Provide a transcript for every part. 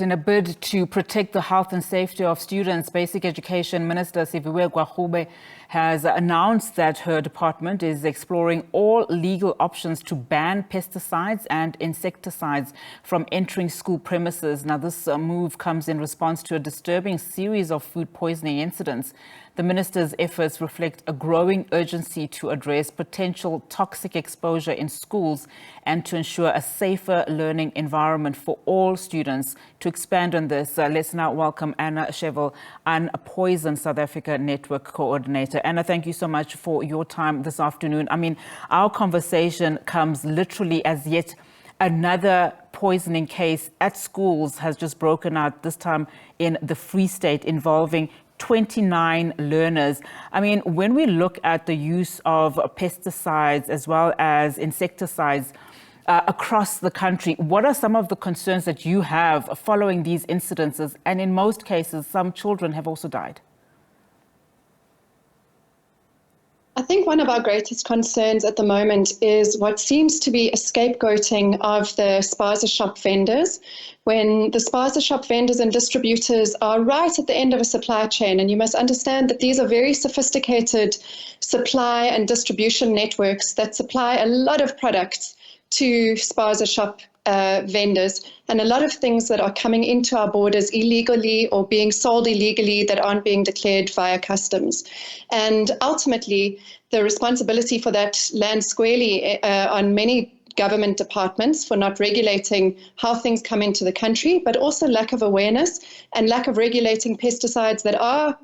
In a bid to protect the health and safety of students, Basic Education Minister Siviwe Gwarube has announced that her department is exploring all legal options to ban pesticides and insecticides from entering school premises. Now, this move comes in response to a disturbing series of food poisoning incidents. The minister's efforts reflect a growing urgency to address potential toxic exposure in schools and to ensure a safer learning environment for all students. To expand on this, let's now welcome Anna Shevel, unPoision South Africa Network Coordinator. Anna, thank you so much for your time this afternoon. I mean, our conversation comes literally as yet another poisoning case at schools has just broken out, this time in the Free State, involving 29 learners. I mean, when we look at the use of pesticides as well as insecticides across the country, what are some of the concerns that you have following these incidences? And in most cases, some children have also died. I think one of our greatest concerns at the moment is what seems to be a scapegoating of the spaza shop vendors, when the spaza shop vendors and distributors are right at the end of a supply chain. And you must understand that these are very sophisticated supply and distribution networks that supply a lot of products to spaza shop vendors, and a lot of things that are coming into our borders illegally or being sold illegally that aren't being declared via customs. And ultimately, the responsibility for that lands squarely on many government departments for not regulating how things come into the country, but also lack of awareness and lack of regulating pesticides that are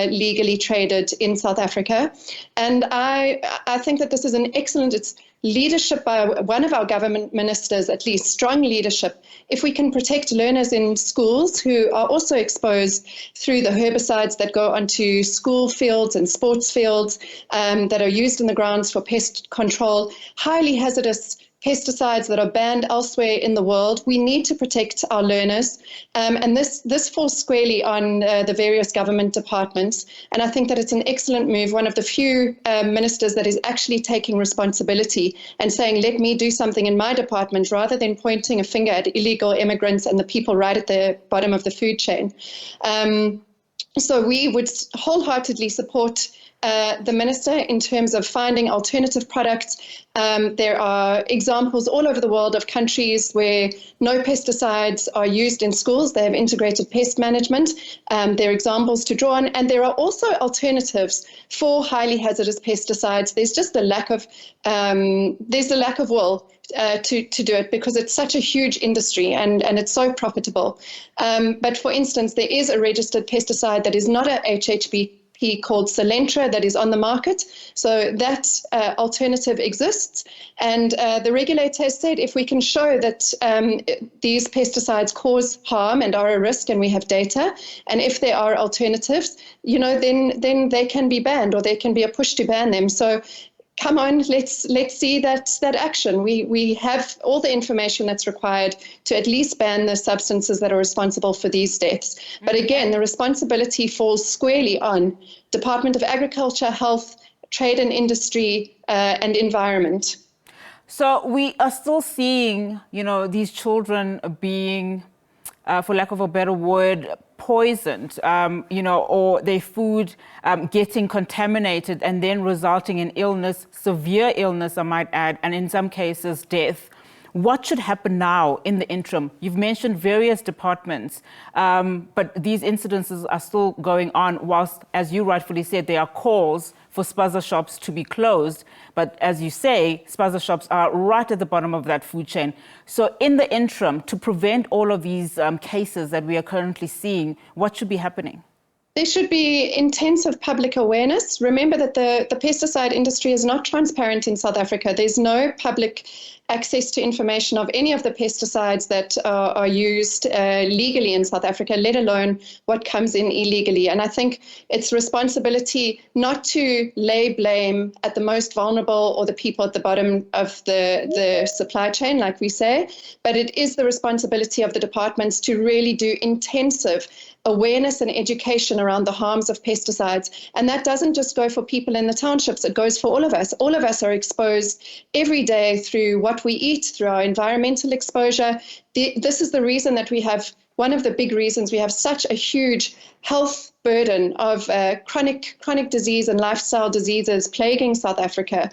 legally traded in South Africa. And I think that this is an excellent, it's leadership by one of our government ministers, at least strong leadership. If we can protect learners in schools who are also exposed through the herbicides that go onto school fields and sports fields that are used in the grounds for pest control, highly hazardous pesticides that are banned elsewhere in the world, we need to protect our learners. And this falls squarely on the various government departments. And I think that it's an excellent move, one of the few ministers that is actually taking responsibility and saying, let me do something in my department, rather than pointing a finger at illegal immigrants and the people right at the bottom of the food chain. So we would wholeheartedly support the minister in terms of finding alternative products. There are examples all over the world of countries where no pesticides are used in schools. They have integrated pest management. There are examples to draw on, and there are also alternatives for highly hazardous pesticides. There's just a lack of will to do it, because it's such a huge industry and it's so profitable. But for instance, there is a registered pesticide that is not a HHP called Salentra that is on the market. So that alternative exists. And the regulator has said if we can show that these pesticides cause harm and are a risk, and we have data, and if there are alternatives, then they can be banned, or there can be a push to ban them. So come on, let's see that action. We have all the information that's required to at least ban the substances that are responsible for these deaths. But again, the responsibility falls squarely on Department of Agriculture, Health, Trade and Industry, and Environment. So we are still seeing, these children being, for lack of a better word, poisoned, or their food getting contaminated and then resulting in illness, severe illness, I might add, and in some cases death. What should happen now in the interim? You've mentioned various departments, but these incidences are still going on, whilst, as you rightfully said, there are calls for spaza shops to be closed. But as you say, spaza shops are right at the bottom of that food chain. So in the interim, to prevent all of these cases that we are currently seeing, what should be happening? There should be intensive public awareness. Remember that the pesticide industry is not transparent in South Africa. There's no public access to information of any of the pesticides that are used legally in South Africa, let alone what comes in illegally. And I think it's responsibility not to lay blame at the most vulnerable or the people at the bottom of the supply chain, like we say, but it is the responsibility of the departments to really do intensive awareness and education around the harms of pesticides. And that doesn't just go for people in the townships, it goes for all of us. All of us are exposed every day through what we eat, through our environmental exposure. This is the reason that we have one of the big reasons we have such a huge health burden of chronic disease and lifestyle diseases plaguing South Africa,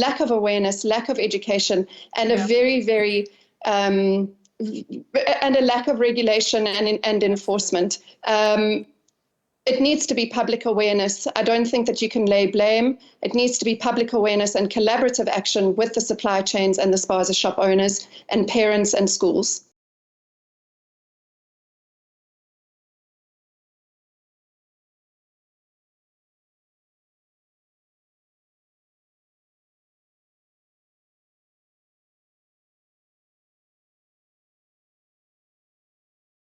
lack of awareness, lack of education, and a very and a lack of regulation and enforcement. It needs to be public awareness. I don't think that you can lay blame. It needs to be public awareness and collaborative action with the supply chains and the spaza shop owners and parents and schools.